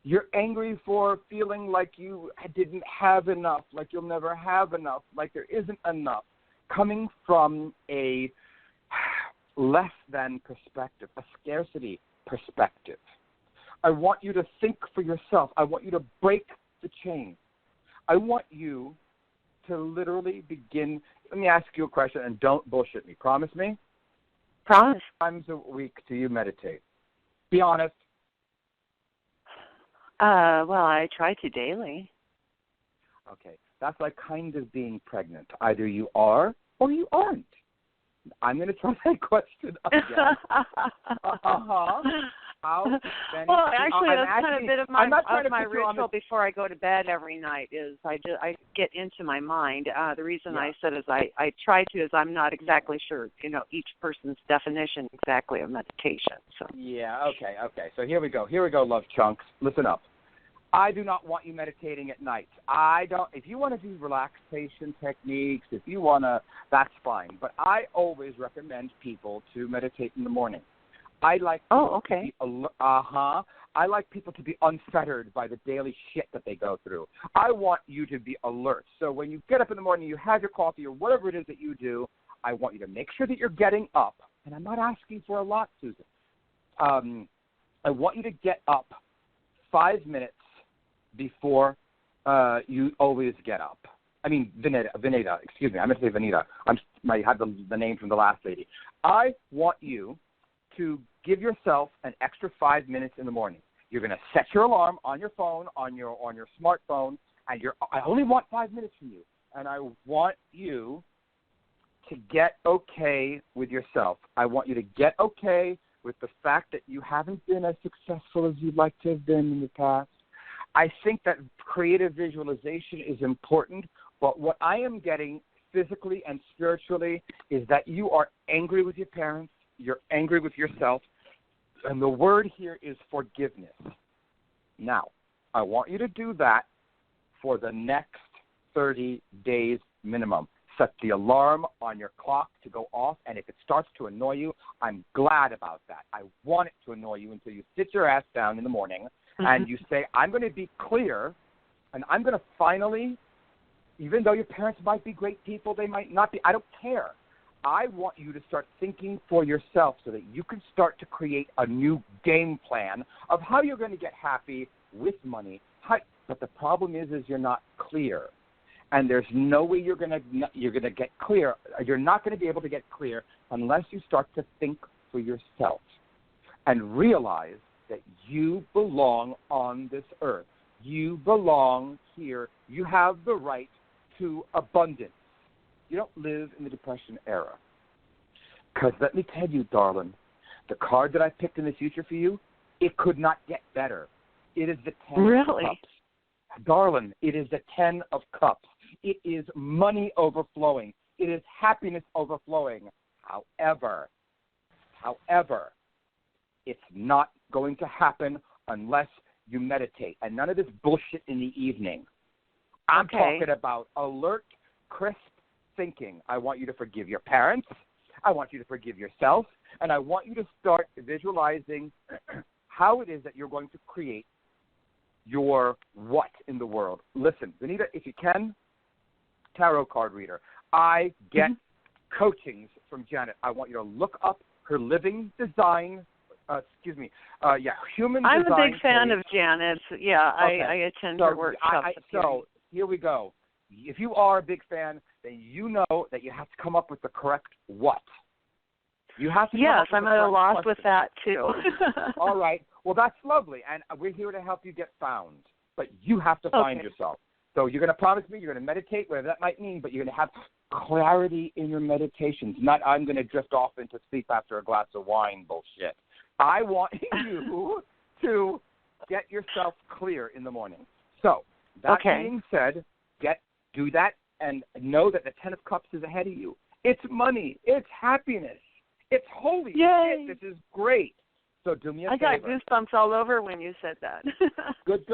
You're angry for feeling like you didn't have enough, like you'll never have enough, like there isn't enough, coming from a less than perspective, a scarcity perspective. I want you to think for yourself. I want you to break the chain. I want you to literally begin. Let me ask you a question, and don't bullshit me. Promise me? Promise. How many times a week do you meditate? Be honest. Well, I try to daily. Okay. That's like kind of being pregnant. Either you are or you aren't. I'm going to try that question again. Well, actually, that's kind of a bit of my ritual before I go to bed every night. Is I get into my mind. The reason I said is I try to is I'm not exactly sure, each person's definition exactly of meditation. So okay. So here we go, love chunks. Listen up. I do not want you meditating at night. If you want to do relaxation techniques, if you want to, that's fine. But I always recommend people to meditate in the morning. I like to be I like people to be unfettered by the daily shit that they go through. I want you to be alert. So when you get up in the morning, you have your coffee or whatever it is that you do, I want you to make sure that you're getting up. And I'm not asking for a lot, Susan. I want you to get up 5 minutes before you always get up. I mean, Vineta, excuse me. I meant to say Vanita. I had the name from the last lady. I want you to give yourself an extra 5 minutes in the morning. You're going to set your alarm on your phone, on your smartphone, and I only want 5 minutes from you. And I want you to get okay with yourself. I want you to get okay with the fact that you haven't been as successful as you'd like to have been in the past. I think that creative visualization is important, but what I am getting physically and spiritually is that you are angry with your parents, you're angry with yourself, and the word here is forgiveness. Now, I want you to do that for the next 30 days minimum. Set the alarm on your clock to go off, and if it starts to annoy you, I'm glad about that. I want it to annoy you until you sit your ass down in the morning and you say, I'm going to be clear, and I'm going to finally, even though your parents might be great people, they might not be, I don't care. I want you to start thinking for yourself so that you can start to create a new game plan of how you're going to get happy with money. But the problem is you're not clear. And there's no way you're going to get clear. You're not going to be able to get clear unless you start to think for yourself and realize that you belong on this earth. You belong here. You have the right to abundance. You don't live in the Depression era. Because let me tell you, darling, the card that I picked in the future for you, it could not get better. It is the 10 of Cups. Darling, it is the 10 of Cups. It is money overflowing. It is happiness overflowing. However, it's not going to happen unless you meditate. And none of this bullshit in the evening. I'm talking about alert, crisp thinking. I want you to forgive your parents. I want you to forgive yourself. And I want you to start visualizing how it is that you're going to create your what in the world. Listen, Vanita, if you can, tarot card reader. I get coachings from Janet. I want you to look up her living design, human design. I'm a big fan of Janet's. Yeah, okay. I attend her workshops. So here we go. If you are a big fan, then you know that you have to come up with the correct what. You have to. Yes, I'm at a loss with that too. All right. Well, that's lovely, and we're here to help you get found. But you have to find yourself. So you're going to promise me you're going to meditate, whatever that might mean, but you're going to have clarity in your meditations. Not I'm going to drift off into sleep after a glass of wine bullshit. I want you to get yourself clear in the morning. So that being said, do that and know that the 10 of Cups is ahead of you. It's money. It's happiness. It's holy shit. This is great. So do me a favor. I got goosebumps all over when you said that. Good.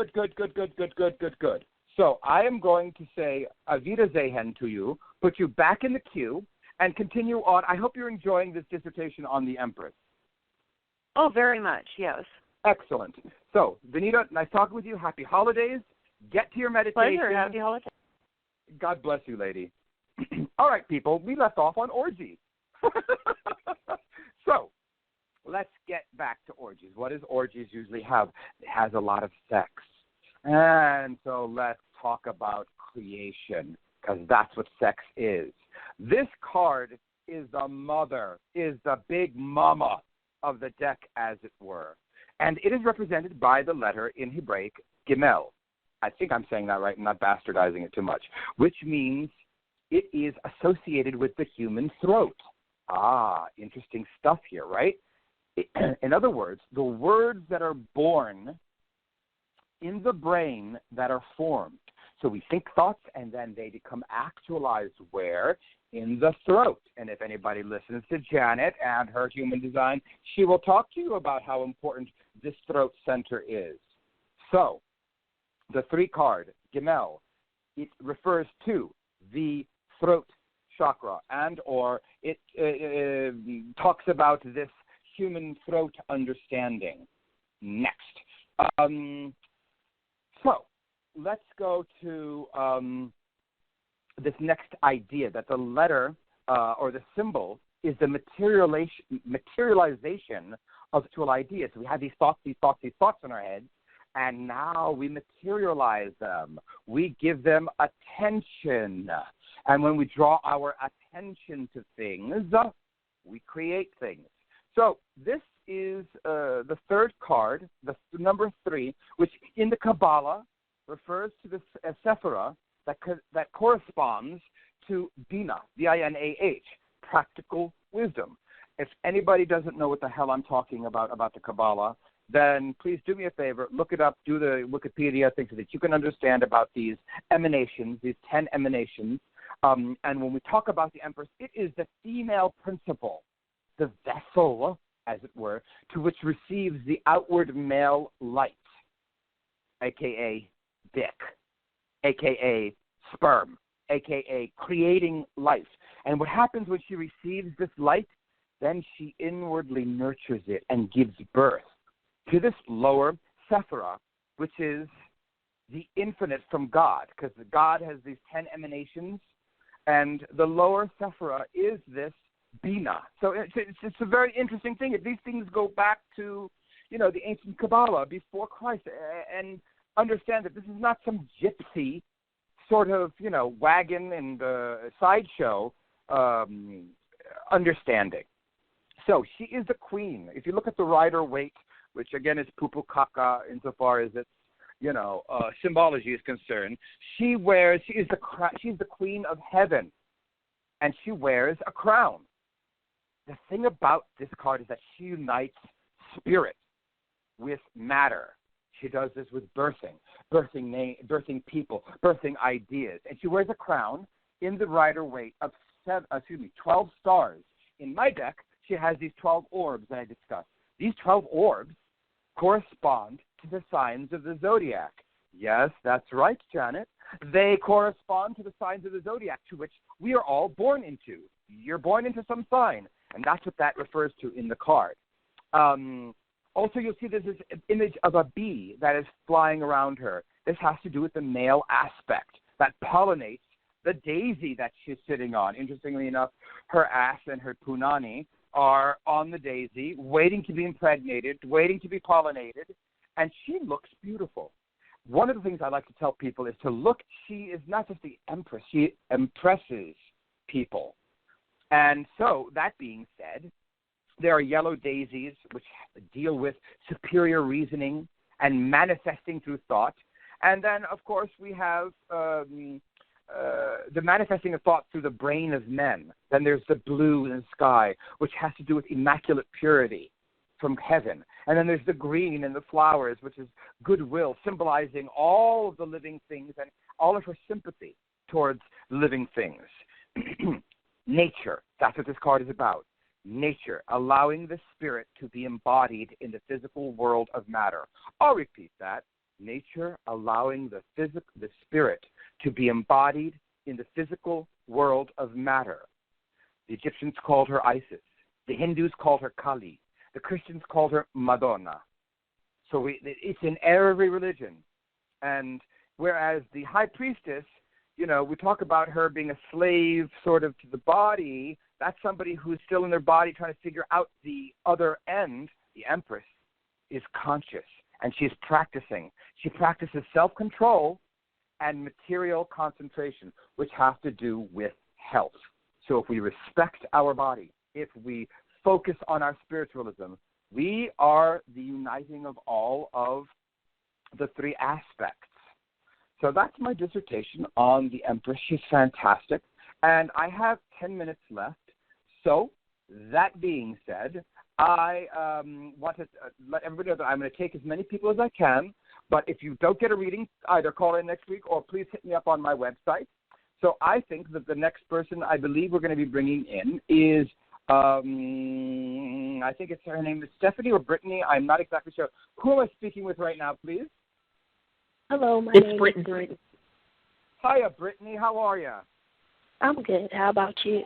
So I am going to say Avita Zehen to you, put you back in the queue, and continue on. I hope you're enjoying this dissertation on the Empress. Oh, very much, yes. Excellent. So, Vanita, nice talking with you. Happy holidays. Get to your meditation. Pleasure. Happy holidays. God bless you, lady. All right, people, we left off on orgies. So, let's get back to orgies. What does orgies usually have? It has a lot of sex. And so let's talk about creation, because that's what sex is. This card is the mother, is the big mama of the deck, as it were. And it is represented by the letter in Hebraic, Gimel. I think I'm saying that right, I'm not bastardizing it too much, which means it is associated with the human throat. Interesting stuff here, right? In other words, the words that are born in the brain that are formed. So we think thoughts and then they become actualized where? In the throat. And if anybody listens to Janet and her human design, she will talk to you about how important this throat center is. So the 3 card, Gimel, it refers to the throat chakra, and or it talks about this human throat understanding. Next, So let's go to this next idea that the letter or the symbol is the materialization of spiritual ideas. So we have these thoughts in our heads, and now we materialize them. We give them attention. And when we draw our attention to things, we create things. So this is the third card, the number 3, which in the Kabbalah refers to the Sephirah that corresponds to Bina, B-I-N-A-H, practical wisdom. If anybody doesn't know what the hell I'm talking about the Kabbalah, then please do me a favor, look it up, do the Wikipedia thing so that you can understand about these emanations, these 10 emanations. And when we talk about the Empress, it is the female principle, the vessel, as it were, to which receives the outward male light, a.k.a. dick, a.k.a. sperm, a.k.a. creating life. And what happens when she receives this light? Then she inwardly nurtures it and gives birth to this lower Sephirah, which is the infinite from God, because God has these 10 emanations, and the lower Sephirah is this Bina. So it's a very interesting thing. These things go back to, the ancient Kabbalah before Christ, and understand that this is not some gypsy sort of, wagon and sideshow understanding. So she is the queen. If you look at the Rider-Waite, which again is pupu kaka insofar as its, symbology is concerned, she's the queen of heaven, and she wears a crown. The thing about this card is that she unites spirit with matter. She does this with birthing people, birthing ideas. And she wears a crown in the Rider-Waite of 12 stars. In my deck, she has these 12 orbs that I discussed. These 12 orbs correspond to the signs of the zodiac. Yes, that's right, Janet. They correspond to the signs of the zodiac to which we are all born into. You're born into some sign, and that's what that refers to in the card. Also, you'll see there's this image of a bee that is flying around her. This has to do with the male aspect that pollinates the daisy that she's sitting on. Interestingly enough, her ass and her punani are on the daisy, waiting to be impregnated, waiting to be pollinated, and she looks beautiful. One of the things I like to tell people is to look. She is not just the Empress. She impresses people. And so, that being said, there are yellow daisies which deal with superior reasoning and manifesting through thought. And then, of course, we have the manifesting of thought through the brain of men. Then there's the blue in the sky, which has to do with immaculate purity from heaven. And then there's the green in the flowers, which is goodwill, symbolizing all of the living things and all of her sympathy towards living things. Nature, that's what this card is about. Nature, allowing the spirit to be embodied in the physical world of matter. I'll repeat that. Nature, allowing the spirit to be embodied in the physical world of matter. The Egyptians called her Isis. The Hindus called her Kali. The Christians called her Madonna. So it's in every religion. And whereas the high priestess, we talk about her being a slave sort of to the body, that's somebody who's still in their body trying to figure out the other end. The Empress is conscious, and she's practicing. She practices self-control and material concentration, which have to do with health. So if we respect our body, if we focus on our spiritualism, we are the uniting of all of the 3 aspects. So that's my dissertation on the Empress. She's fantastic. And I have 10 minutes left. So that being said, I want to let everybody know that I'm going to take as many people as I can. But if you don't get a reading, either call in next week or please hit me up on my website. So I think that the next person I believe we're going to be bringing in is, I think her name is Stephanie or Brittany. I'm not exactly sure. Who am I speaking with right now, please? Hello, my name is Brittany. Hiya, Brittany. How are you? I'm good. How about you?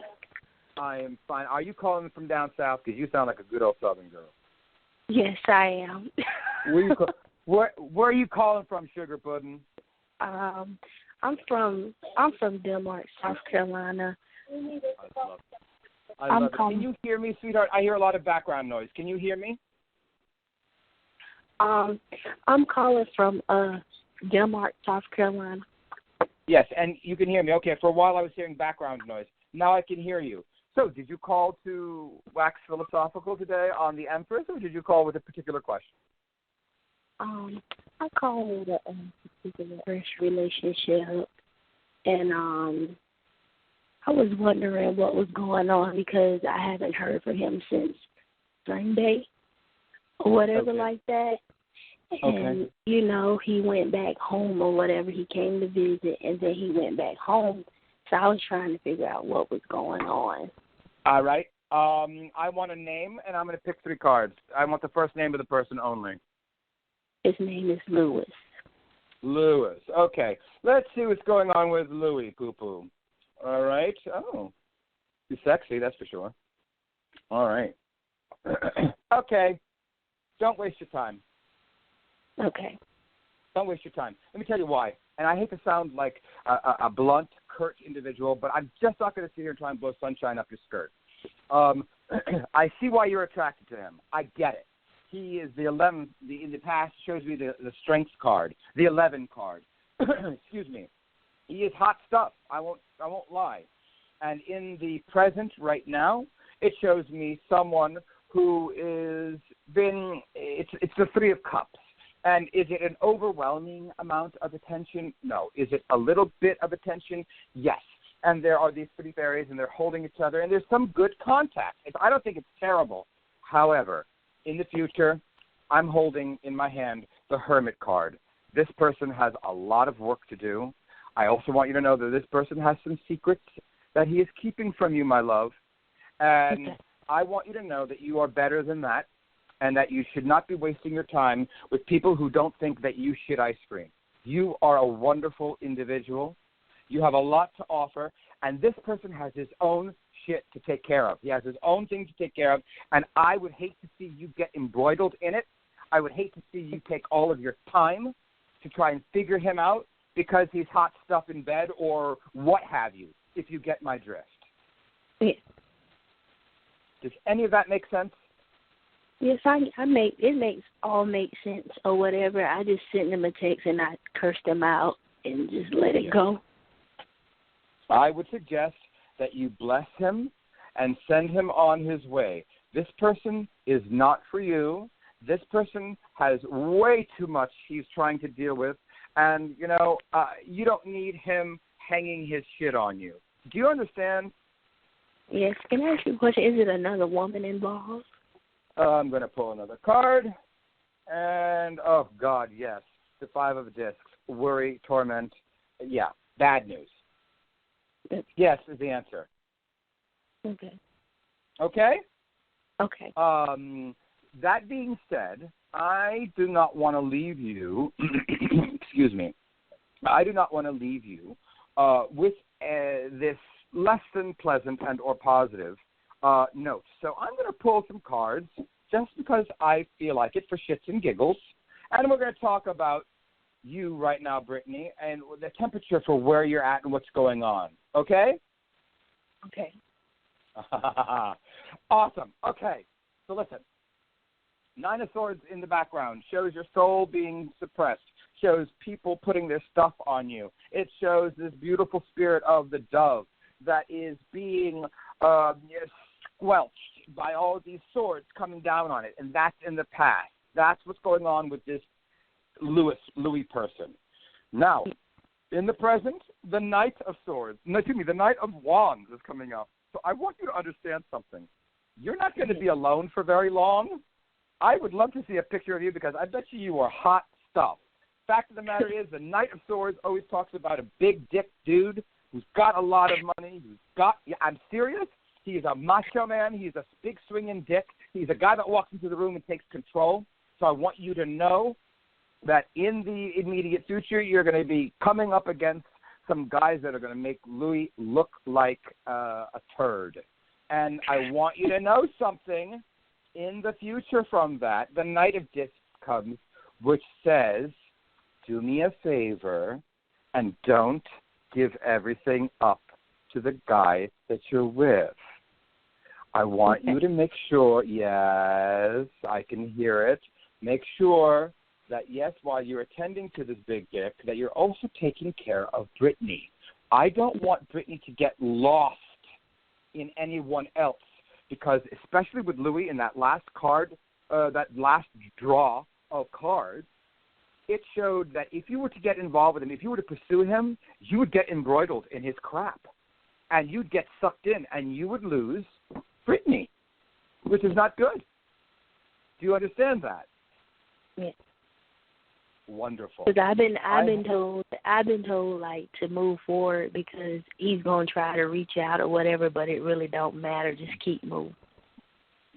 I am fine. Are you calling from down south? Because you sound like a good old Southern girl. Yes, I am. Where are you calling from, Sugar Pudding? I'm from Denmark, South Carolina. I love it. Can you hear me, sweetheart? I hear a lot of background noise. Can you hear me? I'm calling from Denmark, South Carolina. Yes, and you can hear me. Okay, for a while I was hearing background noise. Now I can hear you. So did you call to wax philosophical today on the Empress, or did you call with a particular question? I called with a particular fresh relationship, and I was wondering what was going on because I haven't heard from him since Sunday or whatever like that. And, you know, he went back home or whatever. He came to visit, and then he went back home. So I was trying to figure out what was going on. All right. I want a name, and I'm going to pick 3 cards. I want the first name of the person only. His name is Louis. Louis. Okay. Let's see what's going on with Louis, Poo-Poo. All right. Oh. He's sexy, that's for sure. All right. Okay. Don't waste your time. Okay. Don't waste your time. Let me tell you why. And I hate to sound like a blunt, curt individual, but I'm just not going to sit here and try and blow sunshine up your skirt. I see why you're attracted to him. I get it. He is the 11. In the past, shows me the strength card, the 11 card. Excuse me. He is hot stuff. I won't lie. And in the present, right now, it shows me someone who is been. It's the 3 of Cups. And is it an overwhelming amount of attention? No. Is it a little bit of attention? Yes. And there are these 3 fairies, and they're holding each other, and there's some good contact. I don't think it's terrible. However, in the future, I'm holding in my hand the Hermit card. This person has a lot of work to do. I also want you to know that this person has some secrets that he is keeping from you, my love. And I want you to know that you are better than that, and that you should not be wasting your time with people who don't think that you shit ice cream. You are a wonderful individual. You have a lot to offer, and this person has his own shit to take care of. He has his own thing to take care of, and I would hate to see you get embroiled in it. I would hate to see you take all of your time to try and figure him out because he's hot stuff in bed or what have you, if you get my drift. Yeah. Does any of that make sense? Yes, it makes sense or whatever. I just sent him a text and I cursed him out and just let it go. I would suggest that you bless him and send him on his way. This person is not for you. This person has way too much he's trying to deal with, and, you know, you don't need him hanging his shit on you. Do you understand? Yes. Can I ask you a question? Is it another woman involved? I'm going to pull another card. And, oh, God, yes. The 5 of discs. Worry, torment. Yeah, bad news. Yes is the answer. Okay. Okay? Okay. That being said, I do not want to leave you, excuse me, I do not want to leave you with this less than pleasant and or positive note. So I'm going to pull some cards just because I feel like it for shits and giggles. And we're going to talk about you right now, Brittany, and the temperature for where you're at and what's going on. Okay? Okay. Awesome. Okay. So listen. 9 of Swords in the background shows your soul being suppressed, shows people putting their stuff on you. It shows this beautiful spirit of the dove that is being squelched by all of these swords coming down on it, and that's in the past. That's what's going on with this Louis person. Now, in the present, the Knight of Wands is coming up. So I want you to understand something. You're not going to be alone for very long. I would love to see a picture of you because I bet you are hot stuff. Fact of the matter is, the Knight of Swords always talks about a big dick dude who's got a lot of money, I'm serious, he is a macho man, he's a big swinging dick, he's a guy that walks into the room and takes control. So I want you to know that in the immediate future, you're going to be coming up against some guys that are going to make Louis look like a turd. And I want you to know something. In the future from that, the Knight of Discs comes which says, do me a favor and don't give everything up to the guy that you're with. I want you to make sure, yes, I can hear it, make sure that, yes, while you're attending to this big gift, that you're also taking care of Brittany. I don't want Brittany to get lost in anyone else because, especially with Louis in that last card, that last draw of cards, it showed that if you were to get involved with him, if you were to pursue him, you would get embroiled in his crap. And you'd get sucked in, and you would lose Brittany, which is not good. Do you understand that? Yeah. Wonderful. Because I've been told like to move forward because he's gonna try to reach out or whatever, but it really don't matter. Just keep moving.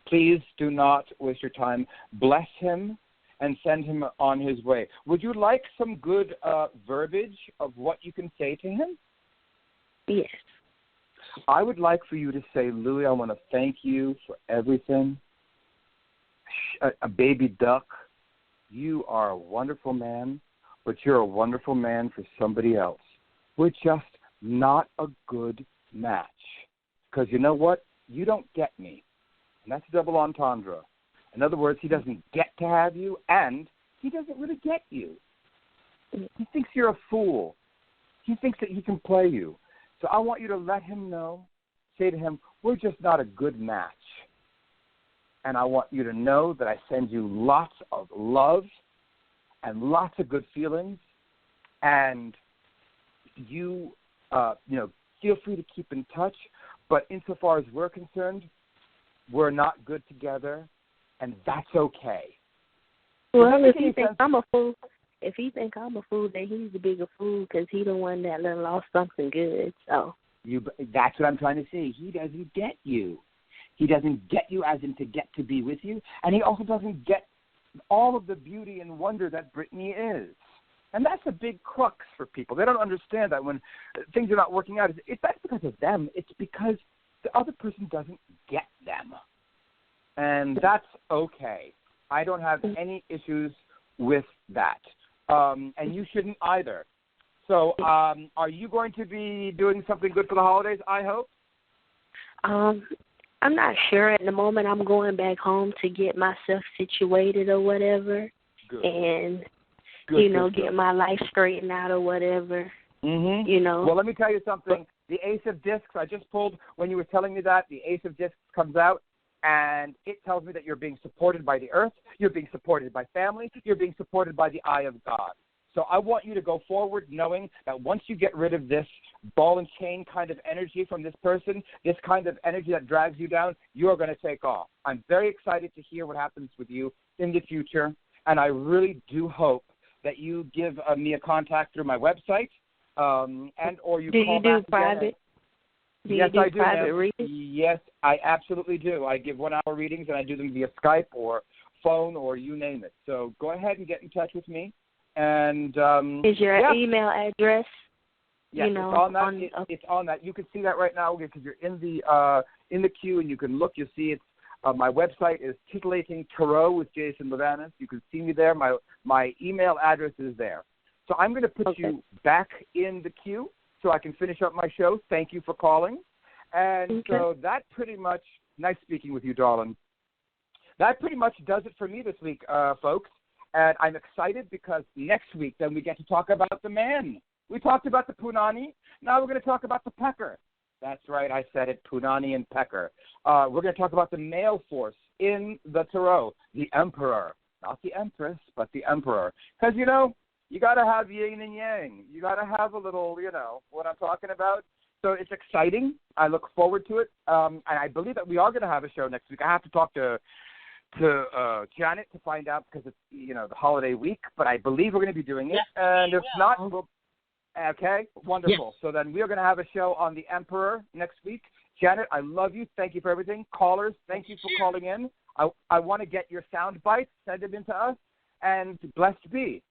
Please do not waste your time. Bless him and send him on his way. Would you like some good verbiage of what you can say to him? Yes. I would like for you to say, Louis, I want to thank you for everything. A baby duck, you are a wonderful man, but you're a wonderful man for somebody else. We're just not a good match. Because you know what? You don't get me. And that's a double entendre. In other words, he doesn't get to have you, and he doesn't really get you. He thinks you're a fool. He thinks that he can play you. So I want you to let him know, say to him, we're just not a good match. And I want you to know that I send you lots of love and lots of good feelings. And you, feel free to keep in touch. But insofar as we're concerned, we're not good together, and that's okay. Well, if he thinks I'm a fool, then he's the bigger fool because he's the one that lost something good. So that's what I'm trying to say. He doesn't get you. He doesn't get you as in to get to be with you, and he also doesn't get all of the beauty and wonder that Brittany is. And that's a big crux for people. They don't understand that when things are not working out. That's because of them. It's because the other person doesn't get them. And that's okay. I don't have any issues with that. And you shouldn't either. So are you going to be doing something good for the holidays, I hope? I'm not sure at the moment. I'm going back home to get myself situated or whatever. Good. And, good. get my life straightened out or whatever. Mm-hmm. Well, let me tell you something. The Ace of Discs, I just pulled, when you were telling me that, the Ace of Discs comes out, and it tells me that you're being supported by the earth, you're being supported by family, you're being supported by the eye of God. So I want you to go forward knowing that once you get rid of this ball and chain kind of energy from this person, this kind of energy that drags you down, you're going to take off. I'm very excited to hear what happens with you in the future, and I really do hope that you give me a contact through my website, and or you call back. Do you do private? Yes, I do. Private readings? Yes, I absolutely do. I give 1 hour readings, and I do them via Skype or phone or you name it. So go ahead and get in touch with me. And is your email address? Yes, it's on that. It's on that. You can see that right now because you're in the queue, and you can look. You see it's my website is Titillating Tarot with Jason Livanis. You can see me there. My email address is there. So I'm going to put you back in the queue so I can finish up my show. Thank you for calling. And so that pretty much, nice speaking with you, darling. That pretty much does it for me this week, folks. And I'm excited because next week then we get to talk about the man. We talked about the Punani. Now we're going to talk about the Pecker. That's right, I said it, Punani and Pecker. We're going to talk about the male force in the Tarot, the Emperor. Not the Empress, but the Emperor. Because, you got to have yin and yang. You got to have a little, what I'm talking about. So it's exciting. I look forward to it. And I believe that we are going to have a show next week. I have to talk to Janet to find out because it's, the holiday week. But I believe we're going to be doing it. And if not, we'll... Okay, wonderful. Yes. So then we are going to have a show on the Emperor next week. Janet, I love you. Thank you for everything. Callers, thank you for calling in. I want to get your sound bites, send them in to us, and blessed be.